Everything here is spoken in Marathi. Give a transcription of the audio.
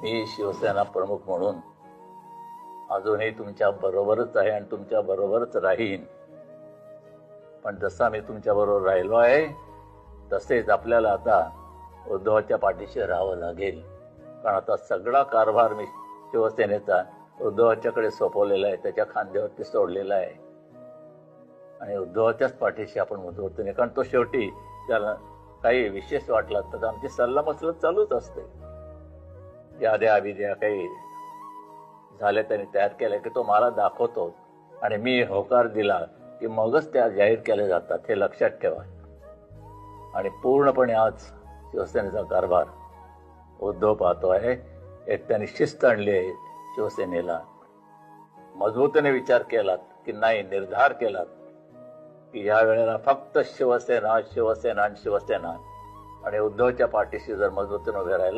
मी शिवसेना प्रमुख म्हणून अजूनही तुमच्या बरोबरच आहे आणि तुमच्या बरोबरच राहीन. पण जसा मी तुमच्या बरोबर राहिलो आहे तसेच आपल्याला आता उद्धवाच्या पाठीशी राहावं लागेल. कारण आता सगळा कारभार मी शिवसेनेचा उद्धवाच्याकडे सोपवलेला आहे, त्याच्या खांद्यावरती सोडलेला आहे आणि उद्धवाच्याच पाठीशी आपण मजबूतीने, कारण तो शेवटी त्याला काही विशेष वाटला तर आमची सल्लामसलत चालूच असते. याद्या अभिद्या काही झाले त्यांनी तयार केल्या की तो मला दाखवतो आणि मी होकार दिला की मगच त्या जाहीर केल्या जातात, हे लक्षात ठेवा. आणि पूर्णपणे आज शिवसेनेचा कारभार उद्धव पाहतो आहे. एक त्यांनी शिस्त आणली आहे शिवसेनेला. मजबूतीने विचार केलात की नाही, निर्धार केलात की या वेळेला फक्त शिवसेना शिवसेना आणि शिवसेना आणि उद्धवच्या पाठीशी जर मजबूतीने उभे राहिला